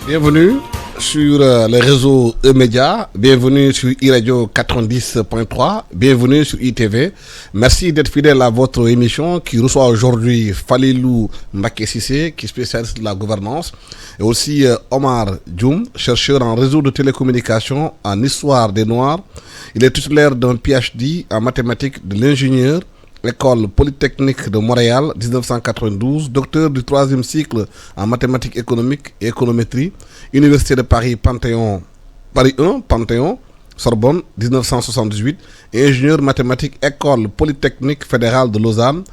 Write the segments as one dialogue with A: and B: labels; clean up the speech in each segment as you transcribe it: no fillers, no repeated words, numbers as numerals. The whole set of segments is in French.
A: Bienvenue sur les réseaux E-Média, bienvenue sur iRadio 90.3, bienvenue sur ITV. Merci d'être fidèle à votre émission qui reçoit aujourd'hui Falilou Mbacké Cissé, qui est spécialiste de la gouvernance, et aussi Omar Dioum, chercheur en réseau de télécommunications en histoire des Noirs. Il est titulaire d'un PhD en mathématiques de l'ingénieur, École Polytechnique de Montréal, 1992, docteur du 3e cycle en mathématiques économiques et économétrie, Université de Paris, Paris 1, Panthéon, Sorbonne, 1978, et ingénieur mathématique, École Polytechnique fédérale de Lausanne.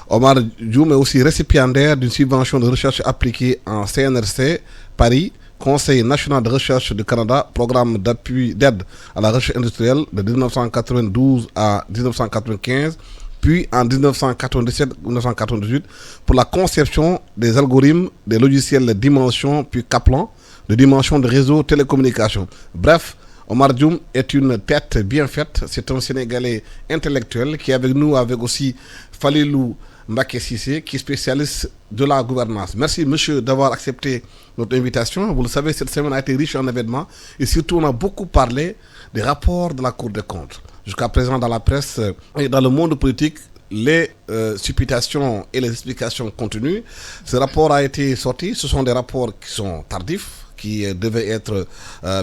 A: Omar Dioum est aussi récipiendaire d'une subvention de recherche appliquée en CNRC, Paris, Conseil national de recherche du Canada, programme d'aide à la recherche industrielle de 1992 à 1995, puis en 1997-1998 pour la conception des algorithmes des logiciels de dimension, puis Kaplan, de dimension de réseau télécommunications. Bref, Omar Dioum est une tête bien faite. C'est un Sénégalais intellectuel qui est avec nous, avec aussi Falilou Mbacké Cissé, qui est spécialiste de la gouvernance. Merci, monsieur, d'avoir accepté notre invitation. Vous le savez, cette semaine a été riche en événements et surtout, on a beaucoup parlé des rapports de la Cour des comptes. Jusqu'à présent, dans la presse et dans le monde politique, les supputations et les explications continuent. Ce rapport a été sorti. Ce sont des rapports qui sont tardifs, qui devaient être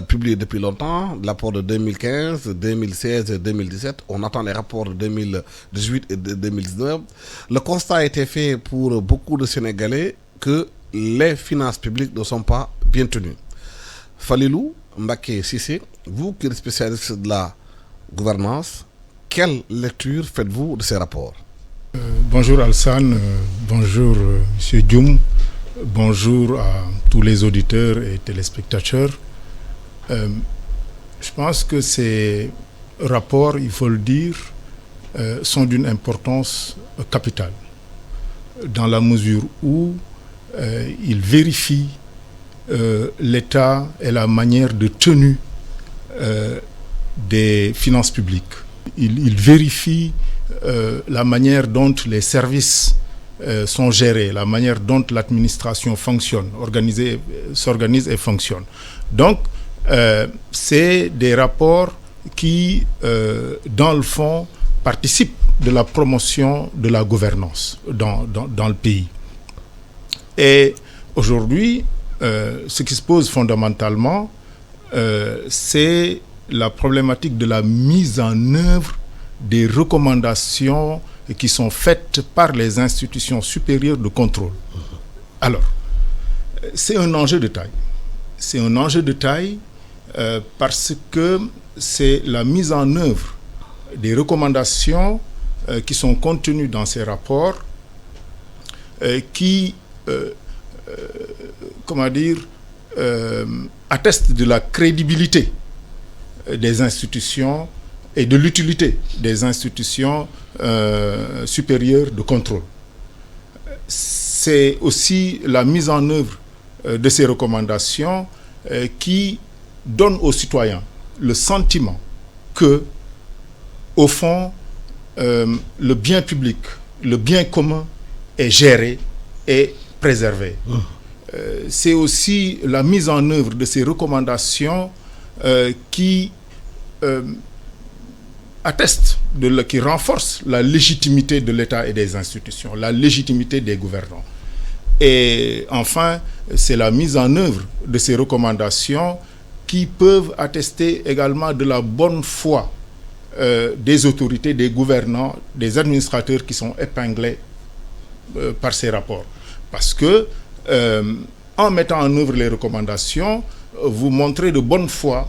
A: publiés depuis longtemps. Le rapport de 2015, 2016 et 2017. On attend les rapports de 2018 et de 2019. Le constat a été fait pour beaucoup de Sénégalais que les finances publiques ne sont pas bien tenues. Falilou Mbacké Cissé, vous qui êtes spécialiste de la gouvernance, quelle lecture faites-vous de ces rapports?
B: Bonjour Alsan, bonjour Monsieur Dioum, bonjour à tous les auditeurs et téléspectateurs. Je pense que ces rapports, il faut le dire, sont d'une importance capitale, dans la mesure où ils vérifient l'état et la manière de tenue des finances publiques. Il vérifie la manière dont les services sont gérés, la manière dont l'administration fonctionne, s'organise et fonctionne. Donc, c'est des rapports qui, dans le fond, participent de la promotion de la gouvernance dans le pays. Et aujourd'hui, ce qui se pose fondamentalement, c'est la problématique de la mise en œuvre des recommandations qui sont faites par les institutions supérieures de contrôle. Alors, c'est un enjeu de taille. C'est un enjeu de taille parce que c'est la mise en œuvre des recommandations qui sont contenues dans ces rapports qui, attestent de la crédibilité des institutions et de l'utilité des institutions supérieures de contrôle. C'est aussi la mise en œuvre de ces recommandations qui donne aux citoyens le sentiment que, au fond, le bien public, le bien commun est géré et préservé. C'est aussi la mise en œuvre de ces recommandations qui atteste, qui renforce la légitimité de l'État et des institutions, la légitimité des gouvernants. Et enfin, c'est la mise en œuvre de ces recommandations qui peuvent attester également de la bonne foi des autorités, des gouvernants, des administrateurs qui sont épinglés par ces rapports. Parce que, en mettant en œuvre les recommandations, vous montrez de bonne foi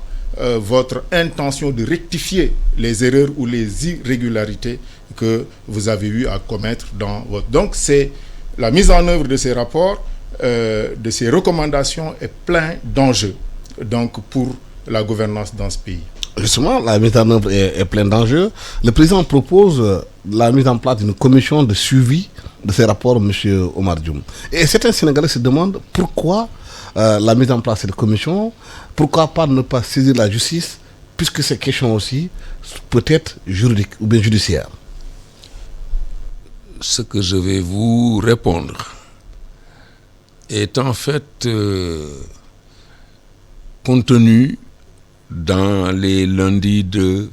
B: votre intention de rectifier les erreurs ou les irrégularités que vous avez eu à commettre dans votre... Donc, c'est la mise en œuvre de ces rapports, de ces recommandations est plein d'enjeux, donc, pour la gouvernance dans ce pays.
A: Justement, la mise en œuvre est pleine d'enjeux. Le président propose la mise en place d'une commission de suivi de ces rapports, M. Omar Dioum. Et certains Sénégalais se demandent pourquoi la mise en place de cette commission, pourquoi pas ne pas saisir la justice, puisque ces questions aussi peut être juridiques ou bien judiciaires.
C: Ce que je vais vous répondre est en fait contenu dans les lundis de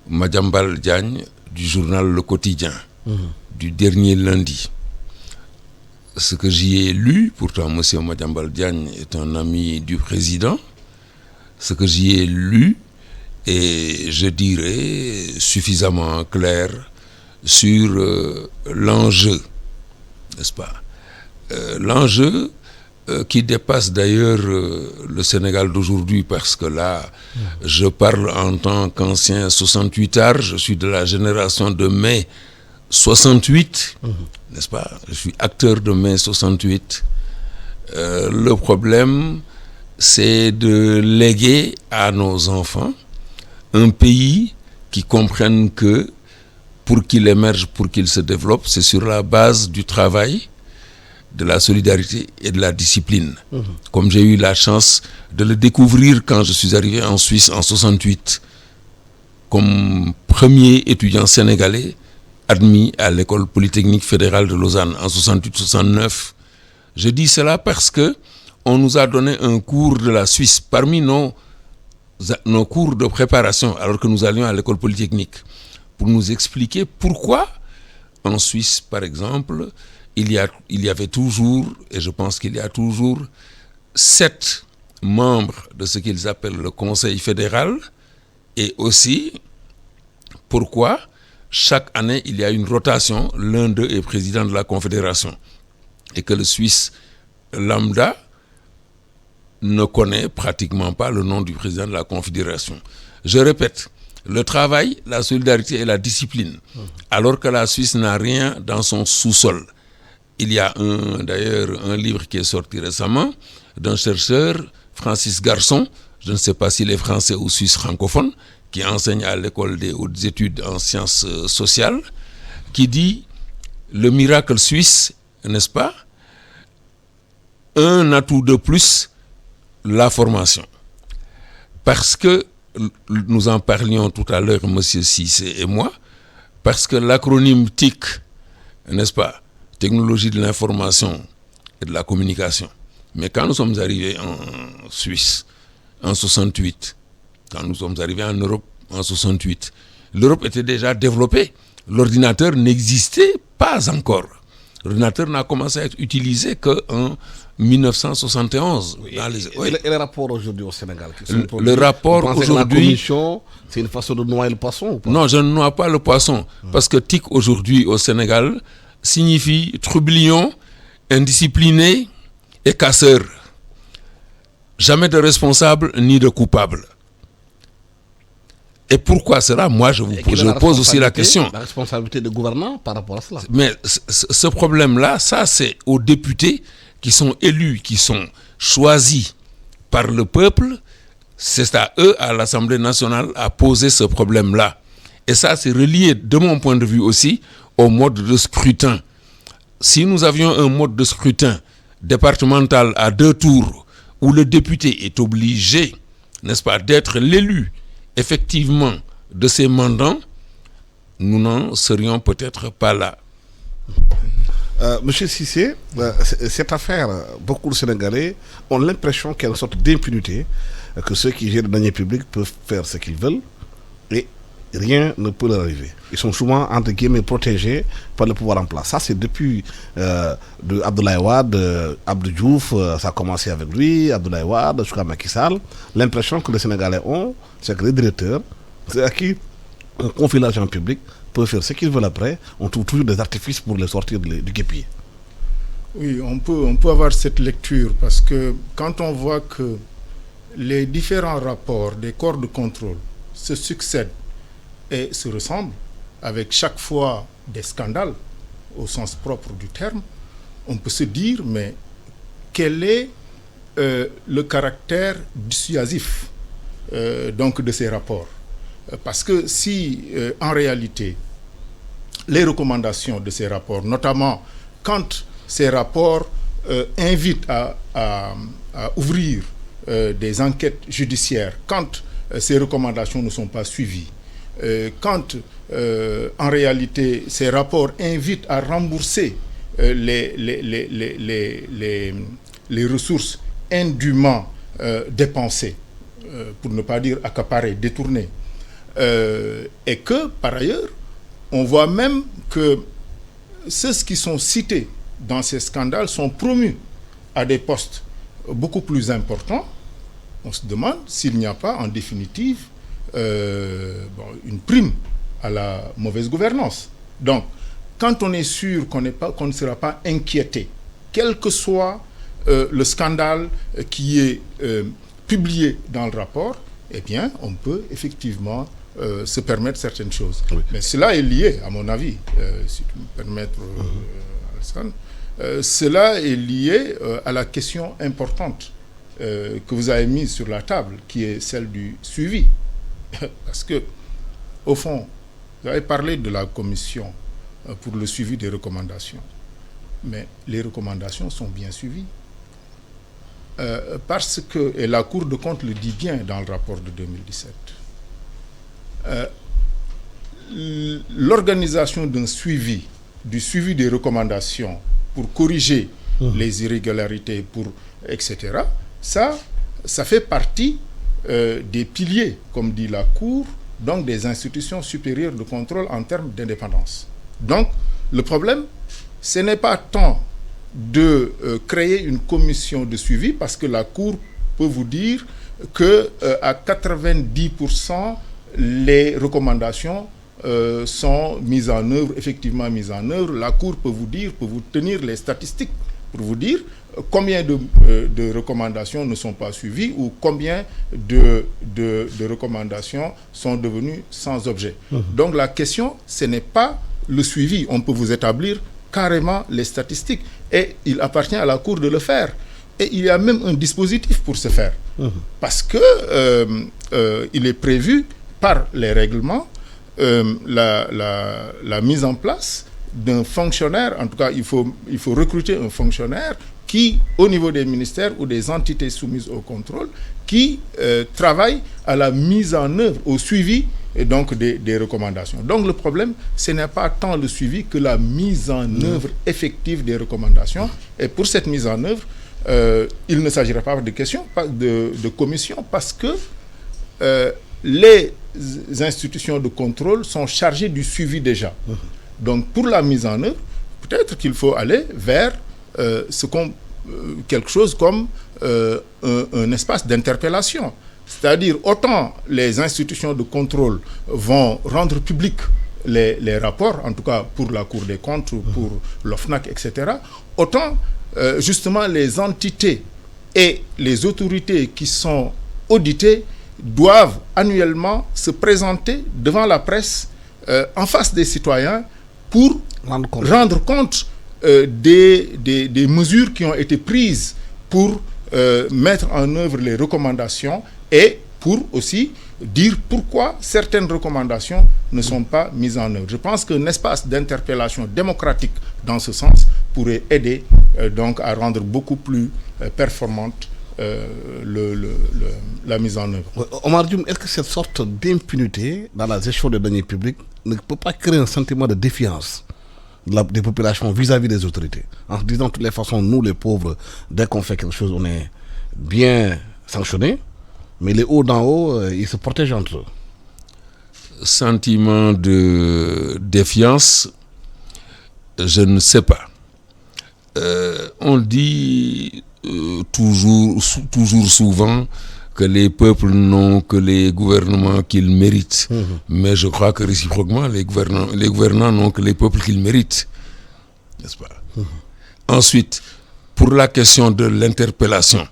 C: Madiambal Diagne du journal Le Quotidien, du dernier lundi. Ce que j'y ai lu, pourtant M. Madiambal Diagne est un ami du président, ce que j'y ai lu est, je dirais, suffisamment clair sur l'enjeu, n'est-ce pas? L'enjeu qui dépasse d'ailleurs le Sénégal d'aujourd'hui, parce que là, je parle en tant qu'ancien 68ard, je suis de la génération de mai 68, n'est-ce pas? Je suis acteur de mai 68. Le problème, c'est de léguer à nos enfants un pays qui comprenne que pour qu'il émerge, pour qu'il se développe, c'est sur la base du travail, de la solidarité et de la discipline. Comme j'ai eu la chance de le découvrir quand je suis arrivé en Suisse en 68, comme premier étudiant sénégalais admis à l'école polytechnique fédérale de Lausanne en 68-69. Je dis cela parce que on nous a donné un cours de la Suisse parmi nos cours de préparation alors que nous allions à l'école polytechnique pour nous expliquer pourquoi en Suisse, par exemple, il y avait toujours, et je pense qu'il y a toujours, 7 membres de ce qu'ils appellent le Conseil fédéral, et aussi pourquoi chaque année il y a une rotation, l'un d'eux est président de la Confédération, et que le Suisse lambda ne connaît pratiquement pas le nom du président de la Confédération. Je répète, le travail, la solidarité et la discipline, alors que la Suisse n'a rien dans son sous-sol. Il y a d'ailleurs un livre qui est sorti récemment d'un chercheur, Francis Garçon, je ne sais pas s'il est français ou suisse francophone, qui enseigne à l'école des hautes études en sciences sociales, qui dit le miracle suisse, n'est-ce pas? Un atout de plus, la formation. Parce que, nous en parlions tout à l'heure, M. Cissé et moi, parce que l'acronyme TIC, n'est-ce pas? Technologie de l'information et de la communication. Mais quand nous sommes arrivés en Suisse, en 68, quand nous sommes arrivés en Europe, en 68, l'Europe était déjà développée. L'ordinateur n'existait pas encore. L'ordinateur n'a commencé à être utilisé qu'en 1971.
A: Oui, et le rapport aujourd'hui au Sénégal
C: le rapport aujourd'hui...
A: La commission, c'est une façon de noyer le poisson ou pas?
C: Non, je ne noie pas le poisson. Parce que TIC aujourd'hui au Sénégal signifie trublion, indiscipliné et casseur. Jamais de responsable ni de coupable. Et pourquoi cela? Moi, je pose aussi la question.
A: La responsabilité des gouvernants par rapport à cela.
C: Mais ce problème-là, ça c'est aux députés qui sont élus, qui sont choisis par le peuple. C'est à eux, à l'Assemblée nationale, à poser ce problème-là. Et ça, c'est relié, de mon point de vue aussi, au mode de scrutin. Si nous avions un mode de scrutin départemental à 2 tours, où le député est obligé, n'est-ce pas, d'être l'élu, effectivement, de ses mandants, nous n'en serions peut-être pas là.
A: Monsieur Cissé, cette affaire, beaucoup de Sénégalais ont l'impression qu'il y a une sorte d'impunité, que ceux qui gèrent le denier public peuvent faire ce qu'ils veulent, et rien ne peut leur arriver. Ils sont souvent, entre guillemets, protégés par le pouvoir en place. Ça, c'est depuis de Abdoulaye Wade, Abdou Diouf, ça a commencé avec lui, Abdoulaye Wade, jusqu'à Macky Sall. L'impression que les Sénégalais ont, c'est que les directeurs, c'est à qui on confie l'argent public, peuvent faire ce qu'ils veulent après. On trouve toujours des artifices pour les sortir du guêpier.
B: Oui, on peut avoir cette lecture, parce que quand on voit que les différents rapports des corps de contrôle se succèdent et se ressemblent, avec chaque fois des scandales au sens propre du terme, on peut se dire, mais quel est le caractère dissuasif donc de ces rapports? Parce que si en réalité les recommandations de ces rapports, notamment quand ces rapports invitent à ouvrir des enquêtes judiciaires, quand ces recommandations ne sont pas suivies, quand en réalité ces rapports invitent à rembourser les ressources indûment dépensés, pour ne pas dire accaparés, détournés. Et que, par ailleurs, on voit même que ceux qui sont cités dans ces scandales sont promus à des postes beaucoup plus importants. On se demande s'il n'y a pas, en définitive, une prime à la mauvaise gouvernance. Donc, quand on est sûr qu'on ne sera pas inquiété, quel que soit le scandale qui est publié dans le rapport, eh bien, on peut effectivement se permettre certaines choses. Oui. Mais cela est lié, à mon avis, si tu me permets, Alassane, cela est lié à la question importante que vous avez mise sur la table, qui est celle du suivi. Parce que, au fond, vous avez parlé de la commission pour le suivi des recommandations. Mais les recommandations sont bien suivies. Parce que, et la Cour de compte le dit bien dans le rapport de 2017, l'organisation du suivi des recommandations pour corriger les irrégularités, etc., ça fait partie des piliers, comme dit la Cour, donc des institutions supérieures de contrôle en termes d'indépendance. Donc, le problème, ce n'est pas tant de créer une commission de suivi, parce que la Cour peut vous dire qu'à 90%, les recommandations sont effectivement mises en œuvre. La Cour peut vous tenir les statistiques pour vous dire combien de recommandations ne sont pas suivies ou combien de recommandations sont devenues sans objet. Donc la question, ce n'est pas le suivi. On peut vous établir carrément les statistiques et il appartient à la Cour de le faire. Et il y a même un dispositif pour ce faire. Parce que il est prévu par les règlements la mise en place d'un fonctionnaire. En tout cas, il faut recruter un fonctionnaire qui, au niveau des ministères ou des entités soumises au contrôle, qui travaille à la mise en œuvre, au suivi et donc des recommandations. Donc le problème, ce n'est pas tant le suivi que la mise en œuvre effective des recommandations. Et pour cette mise en œuvre, il ne s'agira pas de commission, parce que les institutions de contrôle sont chargées du suivi déjà. Donc pour la mise en œuvre, peut-être qu'il faut aller vers quelque chose comme un espace d'interpellation. C'est-à-dire, autant les institutions de contrôle vont rendre public les rapports, en tout cas pour la Cour des comptes, pour l'OFNAC, etc., autant justement les entités et les autorités qui sont auditées doivent annuellement se présenter devant la presse en face des citoyens pour rendre compte des mesures qui ont été prises pour mettre en œuvre les recommandations et pour aussi dire pourquoi certaines recommandations ne sont pas mises en œuvre. Je pense qu'un espace d'interpellation démocratique dans ce sens pourrait aider donc à rendre beaucoup plus performante la mise en œuvre.
A: Omar Dioum, est-ce que cette sorte d'impunité dans la gestion des deniers publics ne peut pas créer un sentiment de défiance des populations vis-à-vis des autorités, en se disant de toutes les façons, nous les pauvres, dès qu'on fait quelque chose, on est bien sanctionnés, mais les hauts d'en haut, ils se protègent entre eux?
C: Sentiment de défiance, je ne sais pas. On dit toujours souvent que les peuples n'ont que les gouvernements qu'ils méritent. Mais je crois que réciproquement, les gouvernants n'ont que les peuples qu'ils méritent. N'est-ce pas? Ensuite, pour la question de l'interpellation,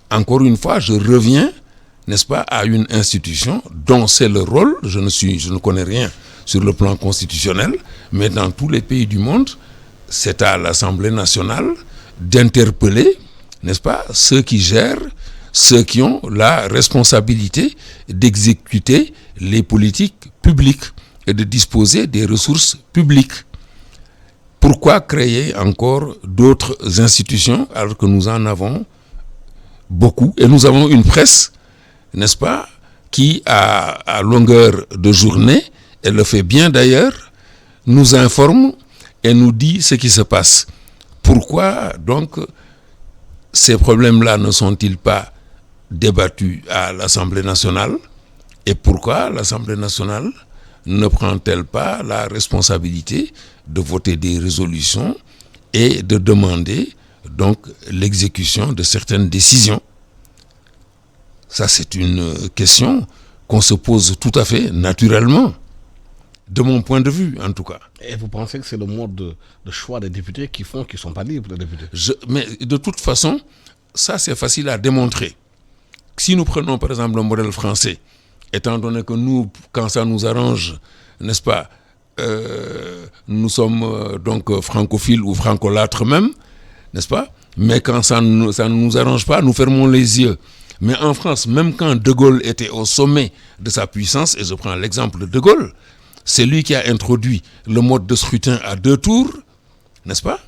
C: encore une fois, je reviens, n'est-ce pas, à une institution dont c'est le rôle, je ne connais rien sur le plan constitutionnel, mais dans tous les pays du monde, c'est à l'Assemblée nationale d'interpeller, n'est-ce pas, ceux qui gèrent, ceux qui ont la responsabilité d'exécuter les politiques publiques et de disposer des ressources publiques. Pourquoi créer encore d'autres institutions alors que nous en avons beaucoup et nous avons une presse, n'est-ce pas, qui à longueur de journée, elle le fait bien d'ailleurs, nous informe et nous dit ce qui se passe. Pourquoi donc ces problèmes-là ne sont-ils pas débattu à l'Assemblée nationale. Et pourquoi l'Assemblée nationale ne prend-elle pas la responsabilité de voter des résolutions et de demander donc l'exécution de certaines décisions? Ça, c'est une question qu'on se pose tout à fait naturellement, de mon point de vue en tout cas.
A: Et vous pensez que c'est le mode de choix des députés qui font qu'ils ne sont pas libres, les députés?
C: Mais de toute façon, ça c'est facile à démontrer. Si nous prenons par exemple le modèle français, étant donné que nous, quand ça nous arrange, n'est-ce pas, nous sommes donc francophiles ou francolâtres même, n'est-ce pas? Mais quand ça ne nous arrange pas, nous fermons les yeux. Mais en France, même quand De Gaulle était au sommet de sa puissance, et je prends l'exemple de De Gaulle, c'est lui qui a introduit le mode de scrutin à 2 tours, n'est-ce pas?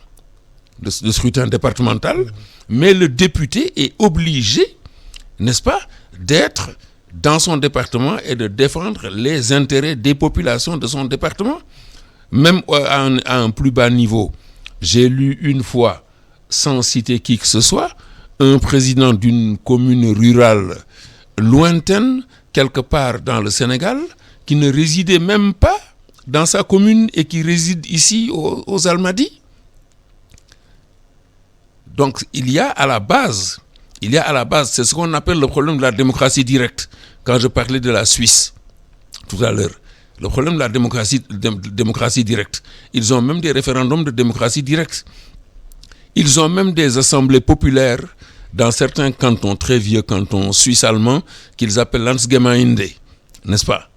C: De scrutin départemental, mais le député est obligé, n'est-ce pas, d'être dans son département et de défendre les intérêts des populations de son département. Même à un plus bas niveau, j'ai lu une fois, sans citer qui que ce soit, un président d'une commune rurale lointaine, quelque part dans le Sénégal, qui ne résidait même pas dans sa commune et qui réside ici aux Almadies. Donc il y a à la base, c'est ce qu'on appelle le problème de la démocratie directe. Quand je parlais de la Suisse tout à l'heure, le problème de la démocratie directe, ils ont même des référendums de démocratie directe. Ils ont même des assemblées populaires dans certains cantons, très vieux cantons suisses-allemands, qu'ils appellent Landsgemeinde, n'est-ce pas?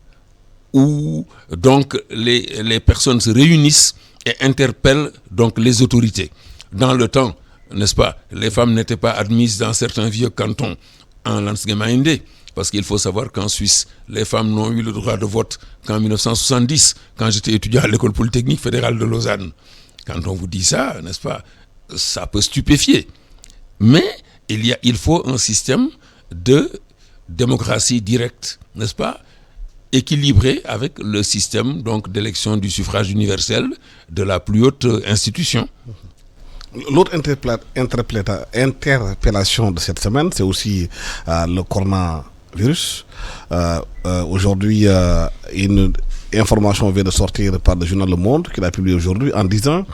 C: Où donc les personnes se réunissent et interpellent donc les autorités. Dans le temps, n'est-ce pas, les femmes n'étaient pas admises dans certains vieux cantons en Landsgemeinde, parce qu'il faut savoir qu'en Suisse, les femmes n'ont eu le droit de vote qu'en 1970, quand j'étais étudiant à l'école polytechnique fédérale de Lausanne. Quand on vous dit ça, n'est-ce pas, ça peut stupéfier. Mais il faut un système de démocratie directe, n'est-ce pas, équilibré avec le système donc d'élection du suffrage universel de la plus haute institution.
A: L'autre interpellation de cette semaine, c'est aussi le coronavirus. Aujourd'hui, une information vient de sortir par le journal Le Monde, qu'il a publié aujourd'hui, en disant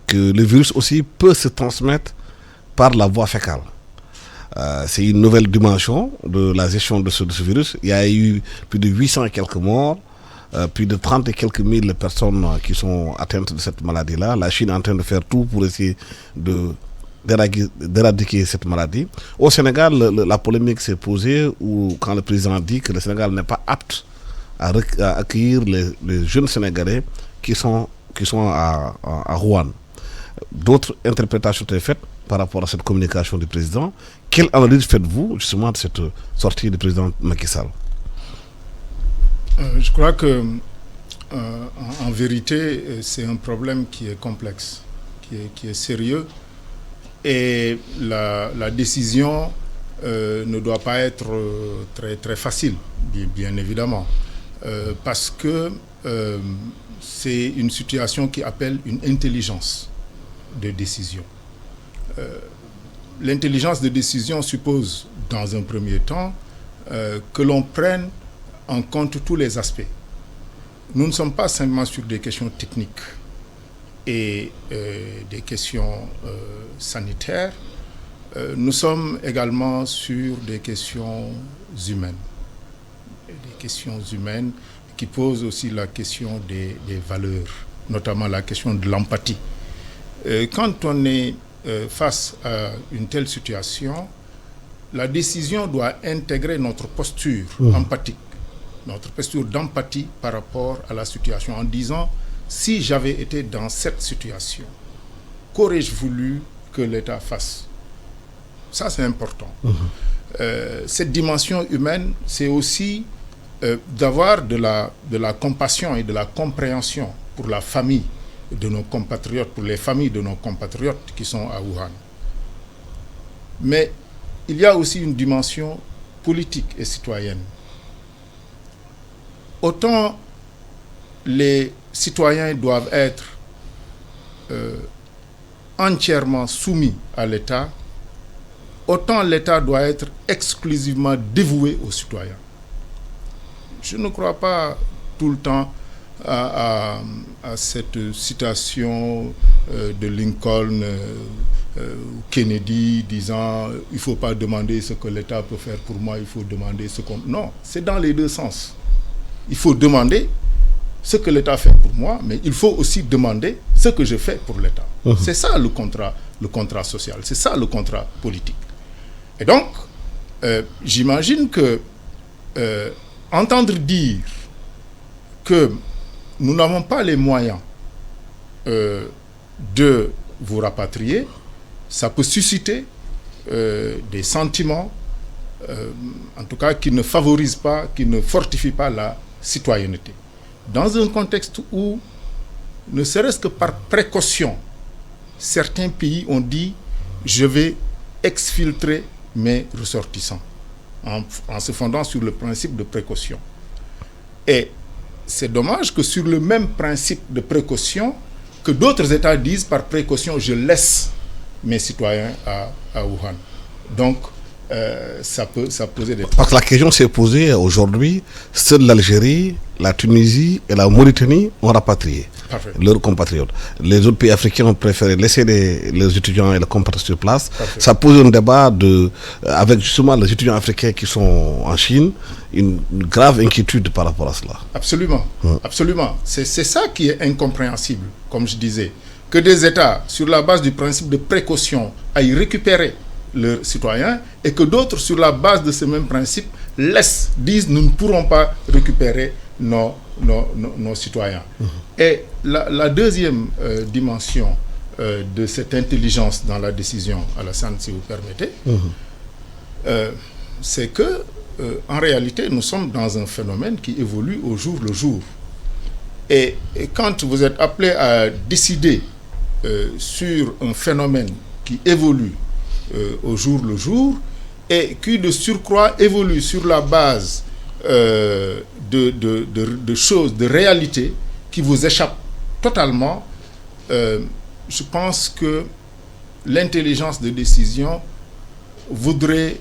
A: que le virus aussi peut se transmettre par la voie fécale. C'est une nouvelle dimension de la gestion de ce virus. Il y a eu plus de 800 et quelques morts, plus de 30 et quelques mille personnes qui sont atteintes de cette maladie-là. La Chine est en train de faire tout pour essayer d'éradiquer cette maladie. Au Sénégal, la polémique s'est posée quand le président dit que le Sénégal n'est pas apte à accueillir les jeunes Sénégalais qui sont à Rouen. D'autres interprétations sont faites par rapport à cette communication du président. Quelle analyse faites-vous justement de cette sortie du président Macky Sall?
B: Je crois que en vérité, c'est un problème qui est complexe, qui est sérieux, et la décision ne doit pas être très, très facile, bien évidemment, parce que c'est une situation qui appelle une intelligence de décision. L'intelligence de décision suppose, dans un premier temps, que l'on prenne en compte tous les aspects. Nous ne sommes pas simplement sur des questions techniques et des questions sanitaires. Nous sommes également sur des questions humaines. Des questions humaines qui posent aussi la question des valeurs, notamment la question de l'empathie. Quand on est face à une telle situation, la décision doit intégrer notre posture empathique, notre posture d'empathie par rapport à la situation, en disant, si j'avais été dans cette situation, qu'aurais-je voulu que l'État fasse? Ça, c'est important. Cette dimension humaine, c'est aussi d'avoir de la compassion et de la compréhension pour la famille de nos compatriotes, pour les familles de nos compatriotes qui sont à Wuhan. Mais il y a aussi une dimension politique et citoyenne. Autant les citoyens doivent être entièrement soumis à l'État, autant l'État doit être exclusivement dévoué aux citoyens. Je ne crois pas tout le temps à cette citation de Lincoln, Kennedy, disant « il ne faut pas demander ce que l'État peut faire pour moi, il faut demander ce qu'on... » Non, c'est dans les deux sens. Il faut demander ce que l'État fait pour moi, mais il faut aussi demander ce que je fais pour l'État. C'est ça le contrat social, c'est ça le contrat politique. Et donc, j'imagine que entendre dire que nous n'avons pas les moyens de vous rapatrier, ça peut susciter des sentiments, en tout cas qui ne favorisent pas, qui ne fortifient pas la citoyenneté. Dans un contexte où, ne serait-ce que par précaution, certains pays ont dit « je vais exfiltrer mes ressortissants » en se fondant sur le principe de précaution. Et c'est dommage que sur le même principe de précaution, que d'autres États disent par précaution, je laisse mes citoyens à Wuhan. Donc, ça peut poser des...
A: Parce que la question s'est posée aujourd'hui, seule l'Algérie, la Tunisie et la Mauritanie ont rapatrié leurs compatriotes. Les autres pays africains ont préféré laisser les étudiants et les compatriotes sur place. Ça pose un débat avec justement les étudiants africains qui sont en Chine, une grave inquiétude par rapport à cela.
B: Absolument, absolument. C'est ça qui est incompréhensible, comme je disais. Que des États, sur la base du principe de précaution, aillent récupérer leurs citoyens et que d'autres, sur la base de ce même principe, disent nous ne pourrons pas récupérer nos citoyens. Et la deuxième dimension de cette intelligence dans la décision, Alassane, si vous permettez, c'est que en réalité, nous sommes dans un phénomène qui évolue au jour le jour. Et quand vous êtes appelé à décider sur un phénomène qui évolue au jour le jour et qui de surcroît évolue sur la base de choses, de réalités qui vous échappent totalement, je pense que l'intelligence de décision voudrait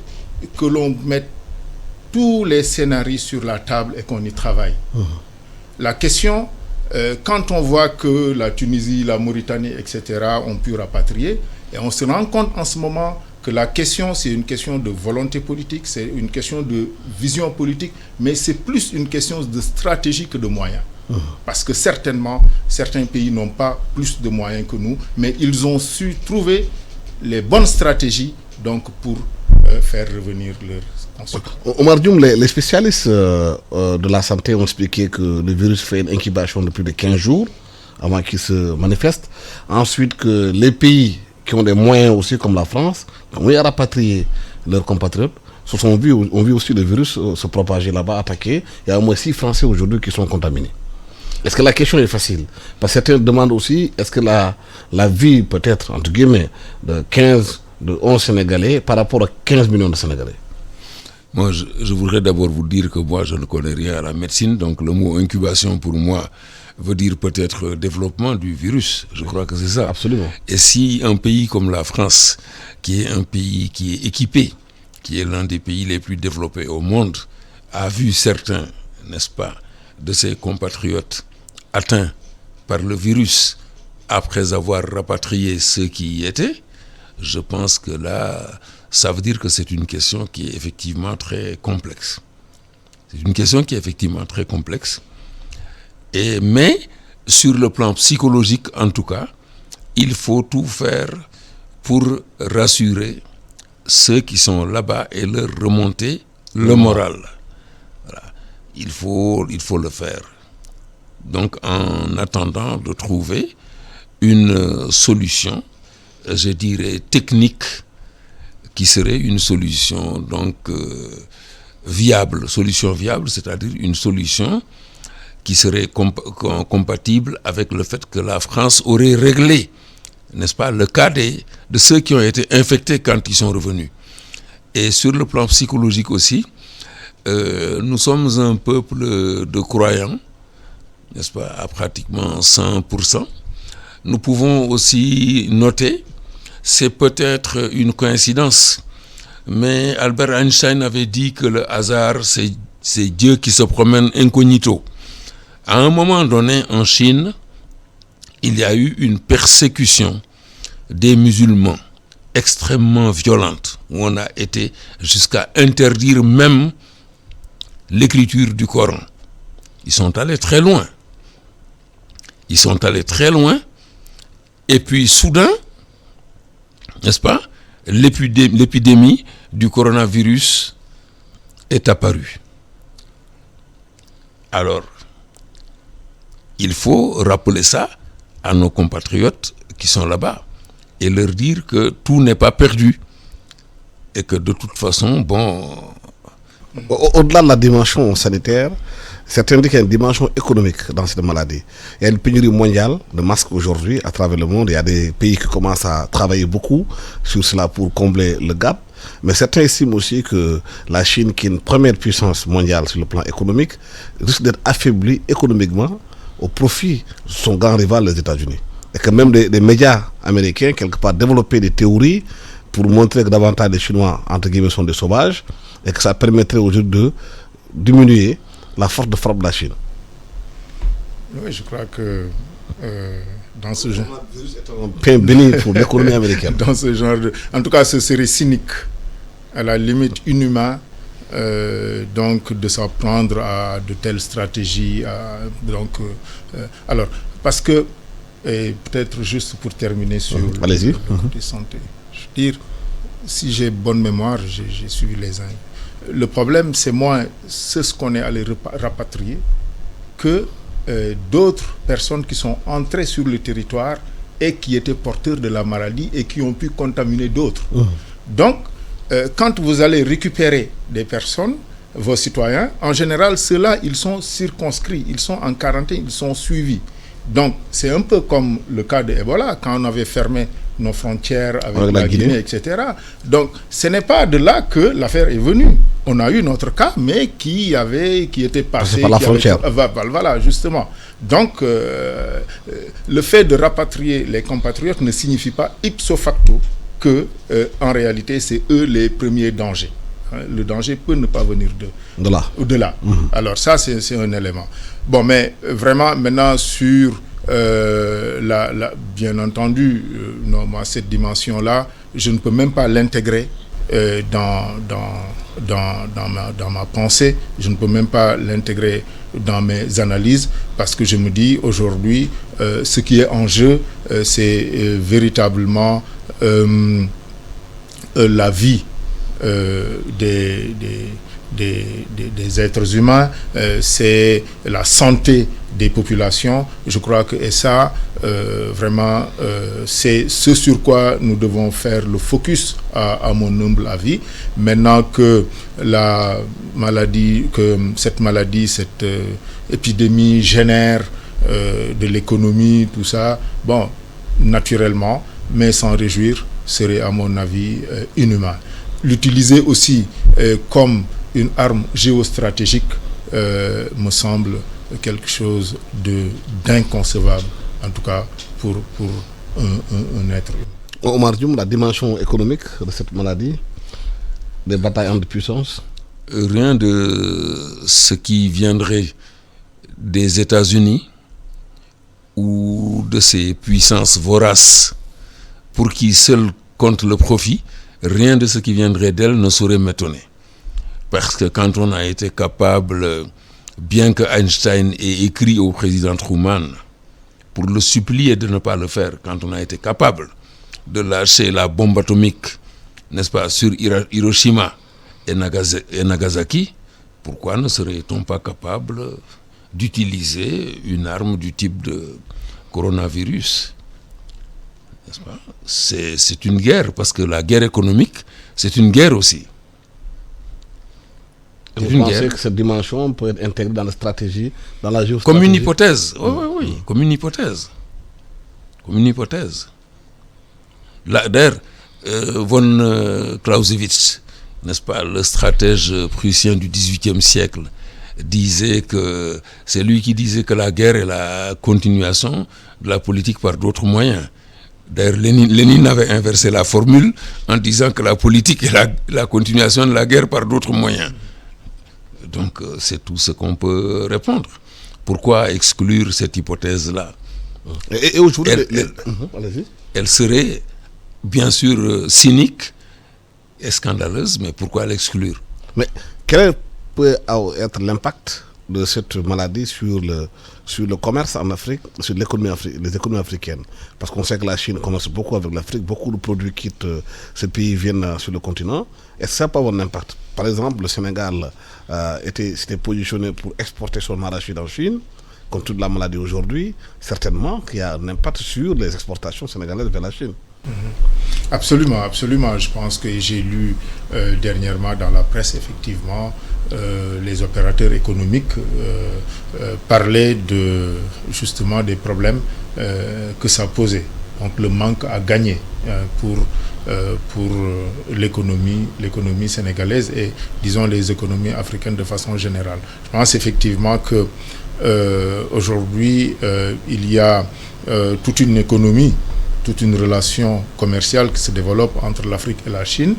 B: que l'on mette tous les scénarios sur la table et qu'on y travaille. La question, quand on voit que la Tunisie, la Mauritanie, etc. ont pu rapatrier, et on se rend compte en ce moment que la question, c'est une question de volonté politique, c'est une question de vision politique, mais c'est plus une question de stratégie que de moyens. Parce que certainement, certains pays n'ont pas plus de moyens que nous, mais ils ont su trouver les bonnes stratégies donc, pour faire revenir leurs concitoyens.
A: Omar Dioum, les spécialistes de la santé ont expliqué que le virus fait une incubation de plus de 15 jours avant qu'il se manifeste. Ensuite, que les pays qui ont des moyens aussi, comme la France, qui ont rapatrié leurs compatriotes, ont vu aussi le virus se propager là-bas, attaquer. Il y a au moins 6 Français aujourd'hui qui sont contaminés. Est-ce que la question est facile? Parce que certains demandent aussi, est-ce que la vie peut-être, entre guillemets, de 11 Sénégalais par rapport à 15 millions de Sénégalais?
C: Moi, je voudrais d'abord vous dire que moi, je ne connais rien à la médecine, donc le mot incubation pour moi veut dire peut-être développement du virus. Je crois que c'est ça.
A: Absolument.
C: Et si un pays comme la France, qui est un pays qui est équipé, qui est l'un des pays les plus développés au monde, a vu certains, n'est-ce pas, de ses compatriotes atteints par le virus après avoir rapatrié ceux qui y étaient, je pense que là, ça veut dire que c'est une question qui est effectivement très complexe. C'est une question qui est effectivement très complexe. Mais sur le plan psychologique, en tout cas, il faut tout faire pour rassurer ceux qui sont là-bas et leur remonter le moral. Voilà. Il faut le faire. Donc, en attendant de trouver une solution, je dirais technique, qui serait une solution donc viable. Solution viable, c'est-à-dire une solution qui serait compatible avec le fait que la France aurait réglé, n'est-ce pas, le cas de ceux qui ont été infectés quand ils sont revenus. Et sur le plan psychologique aussi, nous sommes un peuple de croyants, n'est-ce pas, à pratiquement 100%. Nous pouvons aussi noter, c'est peut-être une coïncidence, mais Albert Einstein avait dit que le hasard, c'est Dieu qui se promène incognito. À un moment donné, en Chine, il y a eu une persécution des musulmans extrêmement violente, où on a été jusqu'à interdire même l'écriture du Coran. Ils sont allés très loin. Et puis soudain, n'est-ce pas, l'épidémie du coronavirus est apparue. Alors, il faut rappeler ça à nos compatriotes qui sont là-bas et leur dire que tout n'est pas perdu et que de toute façon, bon...
A: Au-delà de la dimension sanitaire, certains disent qu'il y a une dimension économique dans cette maladie. Il y a une pénurie mondiale de masques aujourd'hui à travers le monde. Il y a des pays qui commencent à travailler beaucoup sur cela pour combler le gap. Mais certains estiment aussi que la Chine, qui est une première puissance mondiale sur le plan économique, risque d'être affaiblie économiquement au profit de son grand rival, les États-Unis. Et que même des médias américains, quelque part, développaient des théories pour montrer que davantage les Chinois, entre guillemets, sont des sauvages, et que ça permettrait aujourd'hui de diminuer la force de frappe de la Chine.
B: Oui, je crois que dans ce genre...
A: C'est un pain béni pour l'économie américaine.
B: Dans ce genre de... En tout cas, ce serait cynique, à la limite inhumain, donc de s'en prendre à de telles stratégies. Alors, parce que, et peut-être juste pour terminer sur le côté santé, je veux dire, si j'ai bonne mémoire, j'ai suivi les uns. Le problème, c'est moins ce qu'on est allé rapatrier que d'autres personnes qui sont entrées sur le territoire et qui étaient porteurs de la maladie et qui ont pu contaminer d'autres. Donc, quand vous allez récupérer des personnes, vos citoyens, en général, ceux-là, ils sont circonscrits, ils sont en quarantaine, ils sont suivis. Donc, c'est un peu comme le cas de Ebola, quand on avait fermé nos frontières avec la Guinée, etc. Donc, ce n'est pas de là que l'affaire est venue. On a eu notre cas, mais qui était passé
A: par la frontière.
B: Voilà, justement. Donc, le fait de rapatrier les compatriotes ne signifie pas ipso facto que, en réalité, c'est eux les premiers dangers. Le danger peut ne pas venir de là. Alors ça, c'est un élément. Bon, mais vraiment, maintenant, sur bien entendu, non, moi, cette dimension-là, je ne peux même pas l'intégrer dans ma pensée. Je ne peux même pas l'intégrer dans mes analyses, parce que je me dis, aujourd'hui, ce qui est en jeu, c'est véritablement la vie des êtres humains, c'est la santé des populations. Je crois que vraiment, c'est ce sur quoi nous devons faire le focus à mon humble avis. Maintenant que cette épidémie génère de l'économie, tout ça, bon, naturellement, mais s'en réjouir serait à mon avis inhumain. L'utiliser aussi comme une arme géostratégique me semble quelque chose d'inconcevable, en tout cas pour un être humain.
A: Omar Dioum, la dimension économique de cette maladie, des batailles entre puissances?
C: Rien de ce qui viendrait des États-Unis ou de ces puissances voraces pour qui seuls compte le profit. Rien de ce qui viendrait d'elle ne saurait m'étonner. Parce que quand on a été capable, bien que Einstein ait écrit au président Truman pour le supplier de ne pas le faire, quand on a été capable de lâcher la bombe atomique, n'est-ce pas, sur Hiroshima et Nagasaki, pourquoi ne serait-on pas capable d'utiliser une arme du type de coronavirus ? N'est-ce pas ? C'est une guerre, parce que la guerre économique, c'est une guerre aussi.
A: Vous pensez que cette dimension peut être intégrée dans la stratégie, dans la géostratégie?
C: Comme une hypothèse, oui, comme une hypothèse. Comme une hypothèse. D'ailleurs, von Clausewitz, n'est-ce pas, le stratège prussien du XVIIIe siècle, disait que c'est lui qui disait que la guerre est la continuation de la politique par d'autres moyens. D'ailleurs, Lénine avait inversé la formule en disant que la politique est la continuation de la guerre par d'autres moyens. Donc, c'est tout ce qu'on peut répondre. Pourquoi exclure cette hypothèse-là?
A: Et aujourd'hui,
C: elle serait bien sûr cynique et scandaleuse, mais pourquoi l'exclure?
A: Mais quel peut être l'impact de cette maladie sur le commerce en Afrique, sur l'économie les économies africaines? Parce qu'on sait que la Chine commerce beaucoup avec l'Afrique, beaucoup de produits quittent ce pays, viennent sur le continent. Est-ce que ça peut avoir un impact? Par exemple, le Sénégal s'était positionné pour exporter son arachide en Chine. Compte tenu de la maladie aujourd'hui, certainement qu'il y a un impact sur les exportations sénégalaises vers la Chine.
B: Absolument, absolument. Je pense que j'ai lu dernièrement dans la presse, effectivement, les opérateurs économiques parlaient justement des problèmes que ça posait. Donc le manque à gagner pour l'économie sénégalaise et, disons, les économies africaines de façon générale. Je pense effectivement que aujourd'hui, il y a toute une économie, toute une relation commerciale qui se développe entre l'Afrique et la Chine,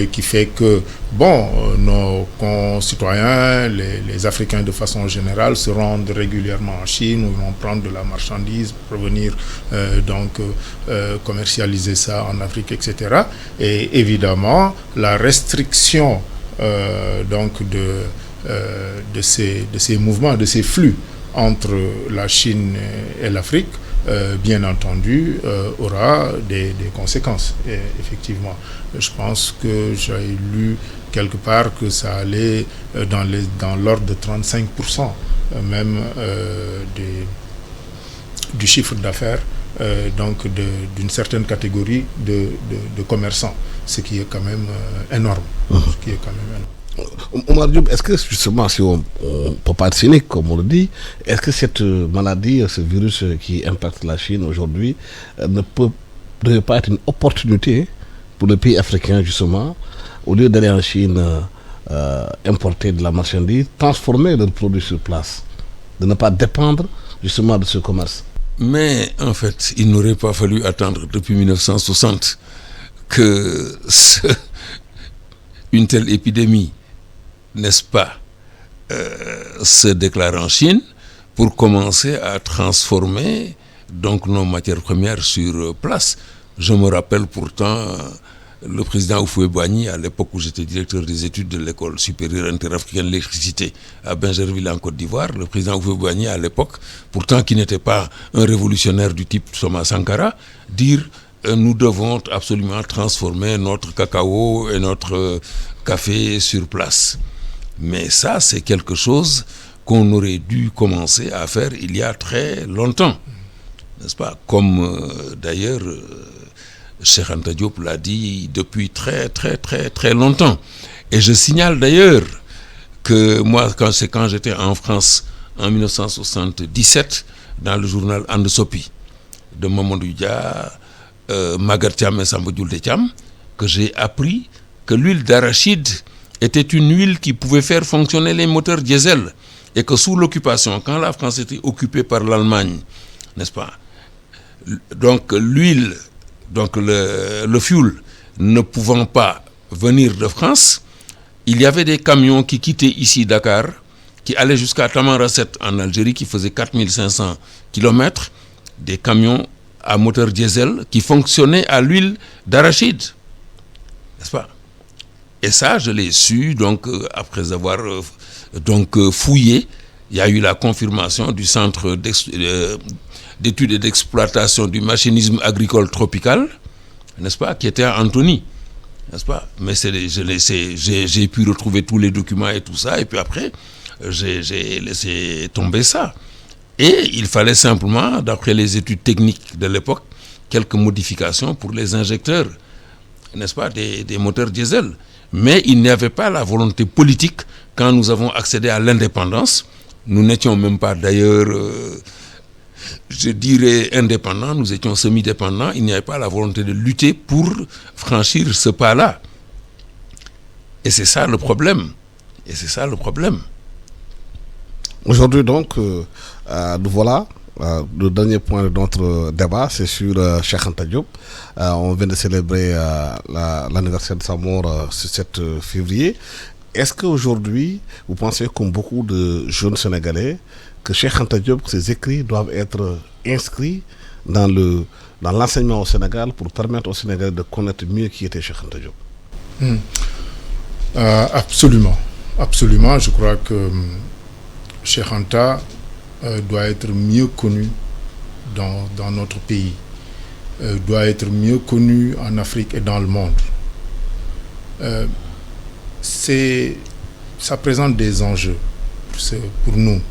B: qui fait que, nos concitoyens, les Africains de façon générale, se rendent régulièrement en Chine, où ils vont prendre de la marchandise pour venir commercialiser ça en Afrique, etc. Et évidemment, la restriction de ces mouvements, de ces flux entre la Chine et l'Afrique, bien entendu, aura des conséquences. Et effectivement, je pense que j'ai lu quelque part que ça allait dans l'ordre de 35% même du chiffre d'affaires d'une certaine catégorie de commerçants, ce qui est quand même énorme.
A: Omar Diop, est-ce que justement, si on ne peut pas être cynique, comme on le dit, est-ce que cette maladie, ce virus qui impacte la Chine aujourd'hui, ne devrait pas être une opportunité pour les pays africains, justement, au lieu d'aller en Chine importer de la marchandise, transformer leurs produits sur place, de ne pas dépendre justement de ce commerce?
C: Mais en fait, il n'aurait pas fallu attendre depuis 1960 que une telle épidémie, n'est-ce pas, se déclare en Chine pour commencer à transformer donc nos matières premières sur place. Je me rappelle pourtant le président Houphouët-Boigny, à l'époque où j'étais directeur des études de l'école supérieure interafricaine de l'électricité à Bingerville en Côte d'Ivoire, le président Houphouët-Boigny à l'époque, pourtant qui n'était pas un révolutionnaire du type Thomas Sankara, dire nous devons absolument transformer notre cacao et notre café sur place. Mais ça, c'est quelque chose qu'on aurait dû commencer à faire il y a très longtemps, n'est-ce pas? Comme d'ailleurs Cheikh Anta Diop l'a dit depuis très très très très longtemps. Et je signale d'ailleurs que moi, quand j'étais en France en 1977, dans le journal Andesopi de Mamadou Dia, Maguette Thiam et Samba Diouldé Thiam, que j'ai appris que l'huile d'arachide était une huile qui pouvait faire fonctionner les moteurs diesel, et que sous l'occupation, quand la France était occupée par l'Allemagne, n'est-ce pas, donc l'huile, donc le fuel ne pouvant pas venir de France, il y avait des camions qui quittaient ici Dakar, qui allaient jusqu'à Tamanrasset en Algérie, qui faisait 4500 km, des camions à moteur diesel qui fonctionnaient à l'huile d'arachide, n'est-ce pas? Et ça, je l'ai su, donc, après avoir fouillé. Il y a eu la confirmation du centre d'études et d'exploitation du machinisme agricole tropical, n'est-ce pas, qui était à Antony, n'est-ce pas? Mais j'ai pu retrouver tous les documents et tout ça, et puis après, j'ai laissé tomber ça. Et il fallait simplement, d'après les études techniques de l'époque, quelques modifications pour les injecteurs, n'est-ce pas, des moteurs diesel. Mais il n'y avait pas la volonté politique quand nous avons accédé à l'indépendance. Nous n'étions même pas d'ailleurs, je dirais, indépendants, nous étions semi-dépendants. Il n'y avait pas la volonté de lutter pour franchir ce pas-là. Et c'est ça le problème.
A: Aujourd'hui donc, nous voilà Le dernier point de notre débat, c'est sur Cheikh Anta Diop. On vient de célébrer l'anniversaire de sa mort ce 7 février. Est-ce qu'aujourd'hui, vous pensez, comme beaucoup de jeunes Sénégalais, que Cheikh Anta Diop, ses écrits doivent être inscrits dans l'enseignement au Sénégal pour permettre aux Sénégalais de connaître mieux qui était Cheikh Anta Diop?
B: Absolument. Absolument. Je crois que Cheikh Anta doit être mieux connu dans notre pays, doit être mieux connu en Afrique et dans le monde. Ça présente des enjeux pour nous.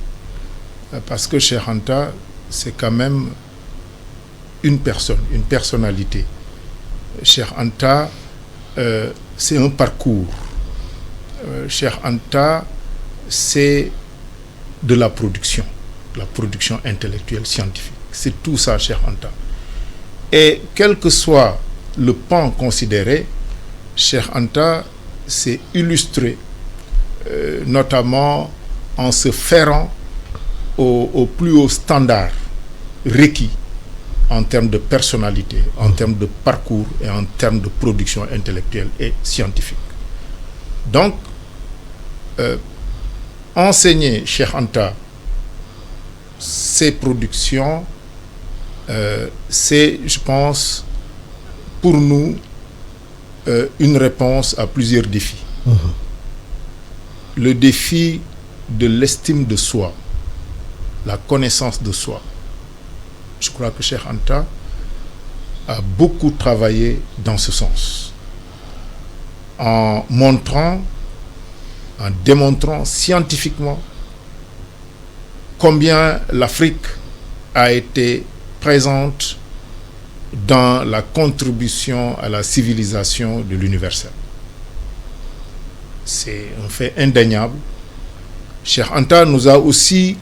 B: Parce que Cheikh Anta, c'est quand même une personne, une personnalité. Cheikh Anta, c'est un parcours. Cheikh Anta, c'est de la production intellectuelle, scientifique. C'est tout ça, Cheikh Anta. Et quel que soit le pan considéré, Cheikh Anta s'est illustré, notamment en se ferrant au plus haut standard requis en termes de personnalité, en termes de parcours et en termes de production intellectuelle et scientifique. Donc, enseigner Cheikh Anta ses productions, c'est, je pense, pour nous, une réponse à plusieurs défis. Le défi de l'estime de soi, la connaissance de soi. Je crois que Cheikh Anta a beaucoup travaillé dans ce sens, en démontrant scientifiquement combien l'Afrique a été présente dans la contribution à la civilisation de l'universel. C'est un fait indéniable. Cheikh Anta nous a aussi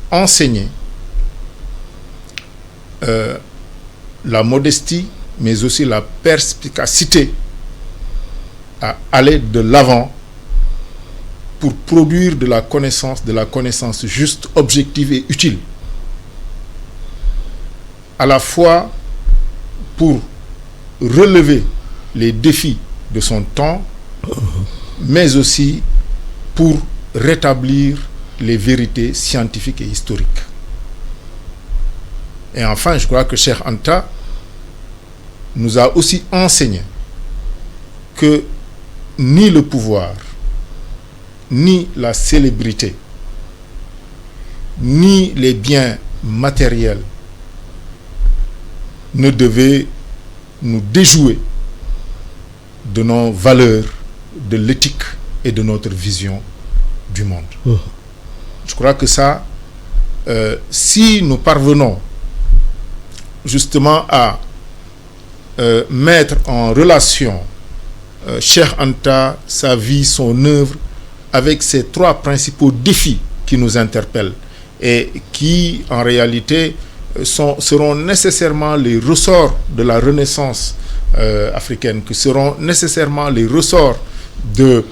B: enseigné la modestie, mais aussi la perspicacité à aller de l'avant pour produire de la connaissance juste, objective et utile. À la fois pour relever les défis de son temps, mais aussi pour rétablir les vérités scientifiques et historiques. Et enfin, je crois que Cheikh Anta nous a aussi enseigné que ni le pouvoir, ni la célébrité, ni les biens matériels ne devaient nous déjouer de nos valeurs, de l'éthique et de notre vision du monde. Je crois que ça, si nous parvenons justement à mettre en relation Cheikh Anta, sa vie, son œuvre, avec ces trois principaux défis qui nous interpellent et qui, en réalité, seront nécessairement les ressorts de la Renaissance africaine, qui seront nécessairement les ressorts de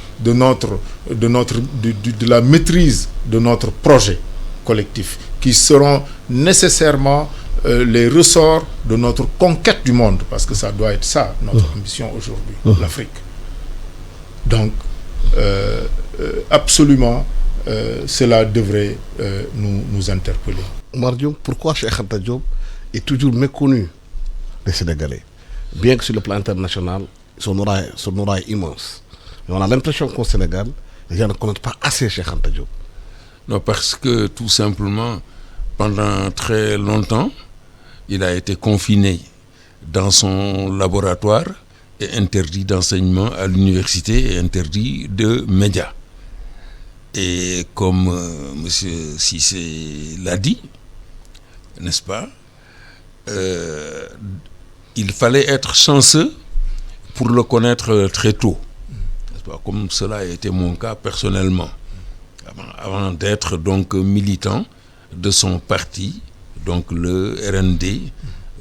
B: la maîtrise de notre projet collectif, qui seront nécessairement les ressorts de notre conquête du monde, parce que ça doit être ça, notre ambition aujourd'hui, l'Afrique. Donc, absolument, cela devrait nous interpeller.
A: Omar Diop, pourquoi Cheikh Anta Diop est toujours méconnu des Sénégalais, bien que sur le plan international, son aura est immense. Mais on a l'impression qu'au Sénégal, les gens ne connaissent pas assez Cheikh Anta Diop.
C: Non, parce que tout simplement, pendant très longtemps, il a été confiné dans son laboratoire et interdit d'enseignement à l'université et interdit de médias. Et comme M. Cissé l'a dit, n'est-ce pas, il fallait être chanceux pour le connaître très tôt, n'est-ce pas, comme cela a été mon cas personnellement, avant d'être donc militant de son parti, donc le RND,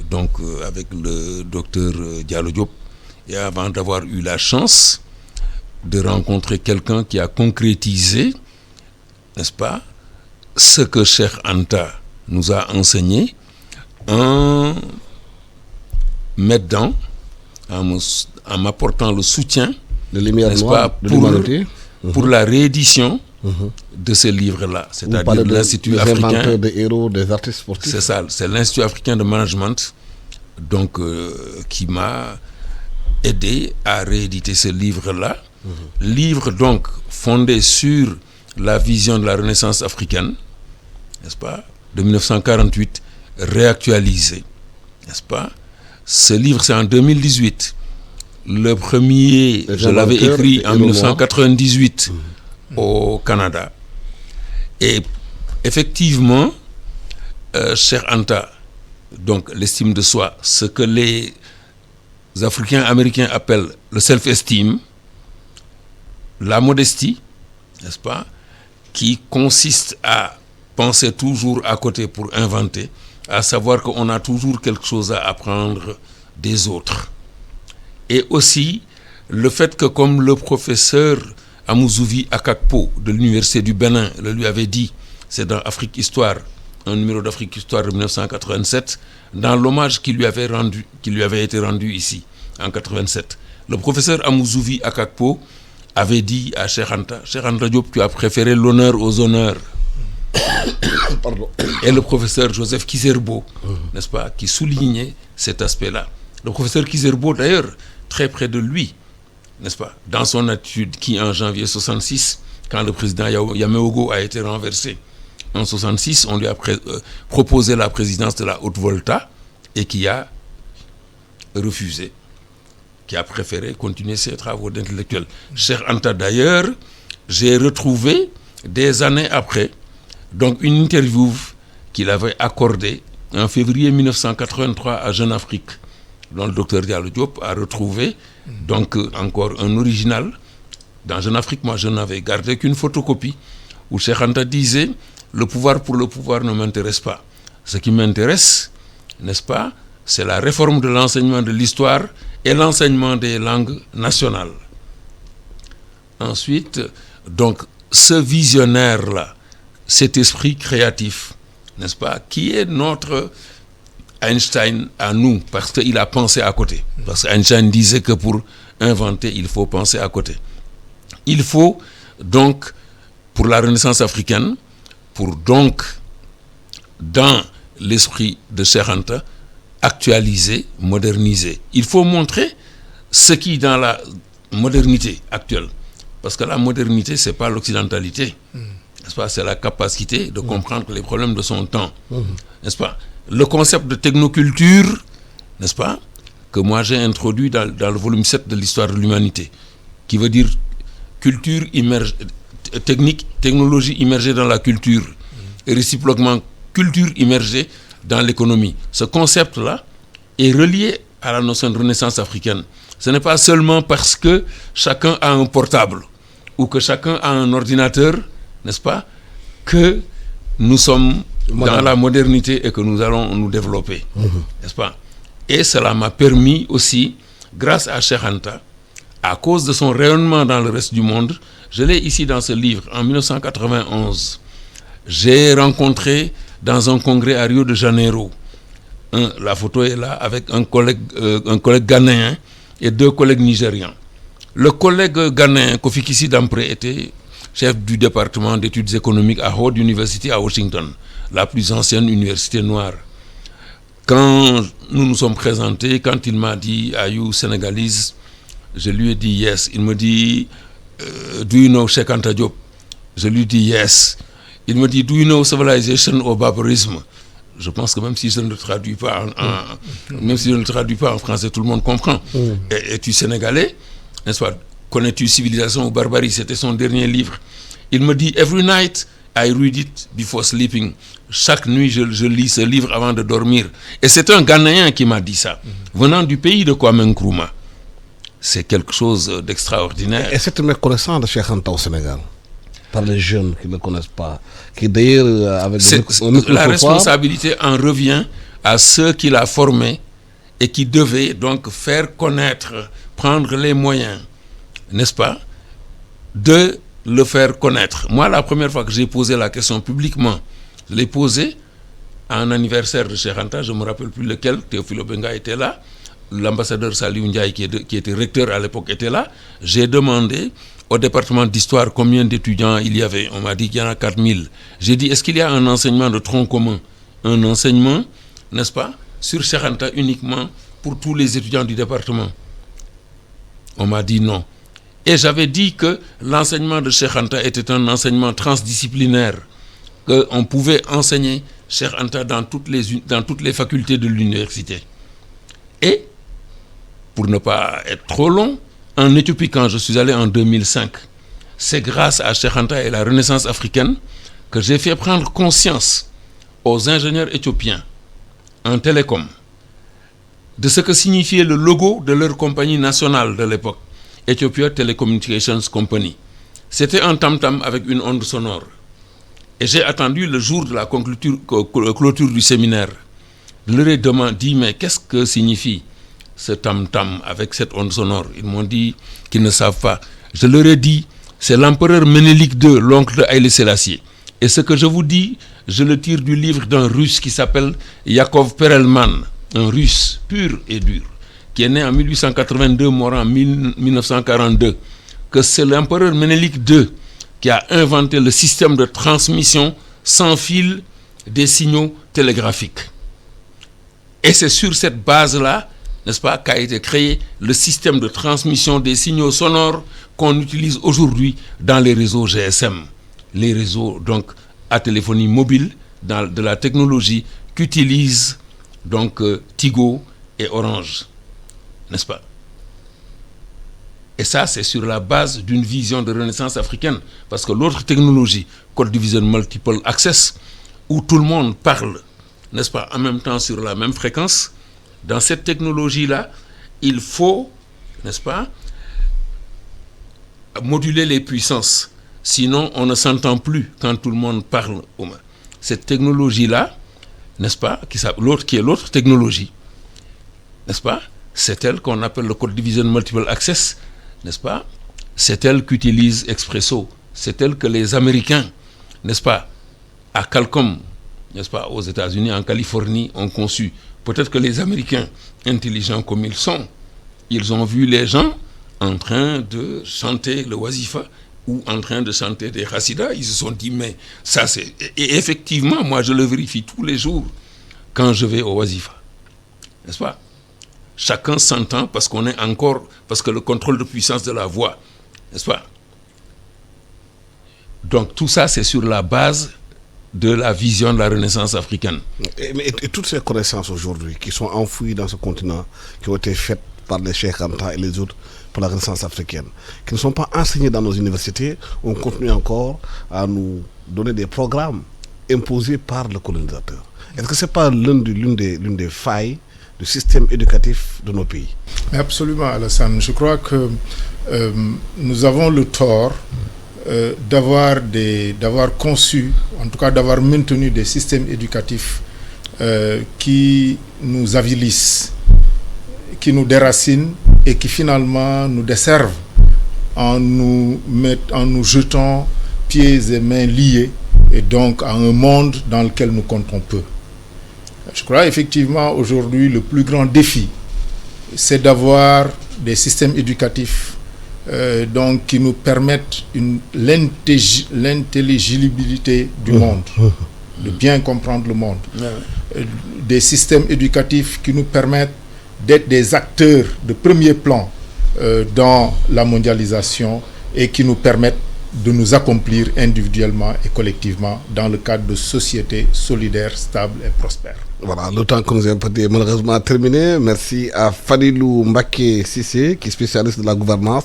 C: donc avec le docteur Diallo Diop, et avant d'avoir eu la chance de rencontrer quelqu'un qui a concrétisé, n'est-ce pas, ce que Cheikh Anta nous a enseigné en m'aidant, en m'apportant le soutien,
A: de lumière
C: n'est-ce
A: noire,
C: pas,
A: de l'humanité.
C: pour la réédition de ce livre-là,
A: Vous
C: c'est-à-dire
A: parlez
C: l'Institut
A: des
C: africain.
A: inventeurs, des héros, des artistes sportifs.
C: C'est ça, c'est l'Institut africain de management, donc qui m'a aidé à rééditer ce livre-là. Livre donc fondé sur la vision de la Renaissance africaine, n'est-ce pas, de 1948, réactualisé, n'est-ce pas. Ce livre, c'est en 2018. Le premier, je l'avais écrit en 1998 au Canada. Et effectivement, cher Anta, donc l'estime de soi, ce que les Africains américains appellent le self-esteem, la modestie, n'est-ce pas, qui consiste à penser toujours à côté pour inventer, à savoir qu'on a toujours quelque chose à apprendre des autres. Et aussi le fait que, comme le professeur Amouzuvi Akakpo de l'Université du Bénin le lui avait dit, c'est dans Afrique Histoire, un numéro d'Afrique Histoire de 1987, dans l'hommage qui lui avait été rendu ici, en 87. Le professeur Amouzuvi Akakpo avait dit à Cheikh Anta Diop, tu as préféré l'honneur aux honneurs.
A: Pardon.
C: Et le professeur Joseph Kizerbo, n'est-ce pas, qui soulignait cet aspect-là. Le professeur Kizerbo, d'ailleurs, très près de lui, n'est-ce pas, dans son étude qui, en janvier 66, quand le président Yameogo a été renversé, en 66, on lui a proposé la présidence de la Haute-Volta et qui a refusé, qui a préféré continuer ses travaux d'intellectuel. Cher Anta, d'ailleurs, j'ai retrouvé des années après, donc une interview qu'il avait accordée en février 1983 à Jeune Afrique, dont le docteur Diallo Diop a retrouvé donc encore un original. Dans Jeune Afrique, moi je n'avais gardé qu'une photocopie où Cheikh Anta disait « Le pouvoir pour le pouvoir ne m'intéresse pas. Ce qui m'intéresse, n'est-ce pas, c'est la réforme de l'enseignement de l'histoire et l'enseignement des langues nationales. » Ensuite, donc, ce visionnaire-là, cet esprit créatif, n'est-ce pas, qui est notre Einstein à nous, parce qu'il a pensé à côté. Parce qu'Einstein disait que pour inventer, il faut penser à côté. Il faut donc, pour la Renaissance africaine, pour donc, dans l'esprit de Cheikh Anta, actualiser, moderniser. Il faut montrer ce qui, dans la modernité actuelle, parce que la modernité, ce n'est pas l'occidentalité, n'est-ce pas? C'est la capacité de comprendre les problèmes de son temps, n'est-ce pas? Le concept de technoculture, n'est-ce pas, que moi j'ai introduit dans le volume 7 de l'histoire de l'humanité, qui veut dire culture technologie immergée dans la culture, et réciproquement culture immergée dans l'économie. Ce concept-là est relié à la notion de renaissance africaine. Ce n'est pas seulement parce que chacun a un portable ou que chacun a un ordinateur, n'est-ce pas, que nous sommes dans la modernité et que nous allons nous développer, n'est-ce pas? Et cela m'a permis aussi, grâce à Cheikh Anta, à cause de son rayonnement dans le reste du monde, je l'ai ici dans ce livre, en 1991, j'ai rencontré dans un congrès à Rio de Janeiro, la photo est là, avec un collègue ghanéen et 2 collègues nigérians. Le collègue ghanéen, Kofi Kissi Dampré, était chef du département d'études économiques à Howard University à Washington, la plus ancienne université noire. Quand nous nous sommes présentés, quand il m'a dit « Are you Senegalese ?» Je lui ai dit « Yes ». Il me dit « Do you know Cheikh Anta Diop ?» Je lui dis « Yes ». Il me dit « Do you know civilization or barbarisme ?» Je pense que même si je ne le traduis pas en français, tout le monde comprend. Es-tu sénégalais, n'est-ce pas? Connais-tu civilisation ou barbarie? C'était son dernier livre. Il me dit « Every night, I read it before sleeping ». Chaque nuit, je lis ce livre avant de dormir. Et c'est un Ghanéen qui m'a dit ça, venant du pays de Kwame Nkrumah. C'est quelque chose d'extraordinaire.
A: Et cette méconnaissance de Cheikh Anta au Sénégal, par les jeunes qui ne le connaissent pas, qui d'ailleurs, avec
C: la responsabilité en revient à ceux qui l'ont formé et qui devaient donc faire connaître, prendre les moyens, n'est-ce pas, de le faire connaître. Moi, la première fois que j'ai posé la question publiquement, je l'ai posée à un anniversaire de Cheikh Anta, je ne me rappelle plus lequel, Théophile Obenga était là, l'ambassadeur Saliou Ndiaye qui était recteur à l'époque était là. J'ai demandé au département d'histoire combien d'étudiants il y avait. On m'a dit qu'il y en a 4000. J'ai dit, est-ce qu'il y a un enseignement de tronc commun? Un enseignement, n'est-ce pas, sur Cheikh Anta uniquement pour tous les étudiants du département? On m'a dit non. Et j'avais dit que l'enseignement de Cheikh Anta était un enseignement transdisciplinaire, qu'on pouvait enseigner Cheikh Anta dans toutes les facultés de l'université. Et, pour ne pas être trop long, en Éthiopie, quand je suis allé en 2005, c'est grâce à Cheikh Anta et la Renaissance africaine que j'ai fait prendre conscience aux ingénieurs éthiopiens en télécom de ce que signifiait le logo de leur compagnie nationale de l'époque, Ethiopia Telecommunications Company. C'était un tam-tam avec une onde sonore. Et j'ai attendu le jour de la clôture du séminaire. Je leur ai dit, mais qu'est-ce que signifie ce tam-tam avec cette onde sonore? Ils m'ont dit qu'ils ne savent pas. Je leur ai dit, c'est l'empereur Ménélique II, l'oncle de Haïlé Sélassié. Et ce que je vous dis, je le tire du livre d'un russe qui s'appelle Yakov Perelman, un russe pur et dur, qui est né en 1882, mort en 1942, que c'est l'empereur Ménélique II qui a inventé le système de transmission sans fil des signaux télégraphiques. Et c'est sur cette base-là, n'est-ce pas, qu'a été créé le système de transmission des signaux sonores qu'on utilise aujourd'hui dans les réseaux GSM, les réseaux donc à téléphonie mobile, de la technologie qu'utilisent donc Tigo et Orange, n'est-ce pas? Et ça, c'est sur la base d'une vision de renaissance africaine, parce que l'autre technologie, Code Division Multiple Access, où tout le monde parle, n'est-ce pas, en même temps sur la même fréquence, dans cette technologie-là, il faut, n'est-ce pas, moduler les puissances. Sinon, on ne s'entend plus quand tout le monde parle. Cette technologie-là, n'est-ce pas, l'autre qui est l'autre technologie, n'est-ce pas, c'est elle qu'on appelle le Code Division Multiple Access, n'est-ce pas, c'est elle qu'utilise Expresso, c'est elle que les Américains, n'est-ce pas, à Qualcomm, n'est-ce pas, aux États-Unis, en Californie, ont conçu. Peut-être que les Américains, intelligents comme ils sont, ils ont vu les gens en train de chanter le Wazifa ou en train de chanter des Hassidas. Ils se sont dit, mais ça c'est... Et effectivement, moi je le vérifie tous les jours quand je vais au Wazifa. N'est-ce pas? Chacun s'entend parce qu'on est encore... Parce que le contrôle de puissance de la voix, n'est-ce pas? Donc tout ça, c'est sur la base de la vision de la Renaissance africaine.
A: Et toutes ces connaissances aujourd'hui qui sont enfouies dans ce continent, qui ont été faites par les Cheikh Anta et les autres pour la Renaissance africaine, qui ne sont pas enseignées dans nos universités, on continue encore à nous donner des programmes imposés par le colonisateur. Est-ce que ce n'est pas l'une des failles du système éducatif de nos pays?
B: Absolument, Alassane. Je crois que nous avons le tort d'avoir conçu, en tout cas d'avoir maintenu des systèmes éducatifs qui nous avilissent, qui nous déracinent et qui finalement nous desservent en nous jetant pieds et mains liés et donc à un monde dans lequel nous comptons peu. Je crois effectivement aujourd'hui le plus grand défi, c'est d'avoir des systèmes éducatifs donc qui nous permettent l'intelligibilité du monde, de bien comprendre le monde. Des systèmes éducatifs qui nous permettent d'être des acteurs de premier plan dans la mondialisation et qui nous permettent de nous accomplir individuellement et collectivement dans le cadre de sociétés solidaires, stables et prospères.
A: Voilà, le temps que nous avons est malheureusement terminé. Merci à Fadilou Mbaké Sissé, qui est spécialiste de la gouvernance.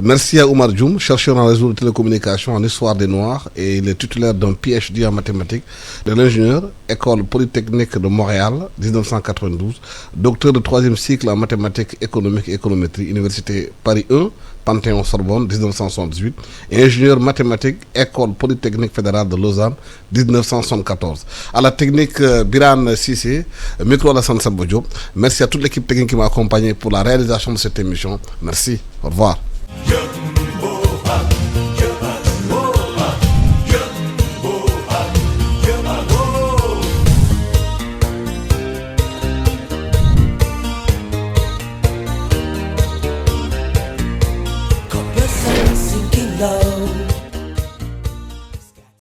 A: Merci à Oumar Djoum, chercheur en réseau de télécommunications en histoire des Noirs et il est titulaire d'un PhD en mathématiques de l'ingénieur, École Polytechnique de Montréal, 1992, docteur de 3e cycle en mathématiques économiques et économétrie, Université Paris 1, Panthéon-Sorbonne, 1978, et ingénieur mathématique, École Polytechnique fédérale de Lausanne, 1974. À la technique, Biran Sissé, micro Alassane Samba Diop. Merci à toute l'équipe technique qui m'a accompagné pour la réalisation de cette émission. Merci, au revoir.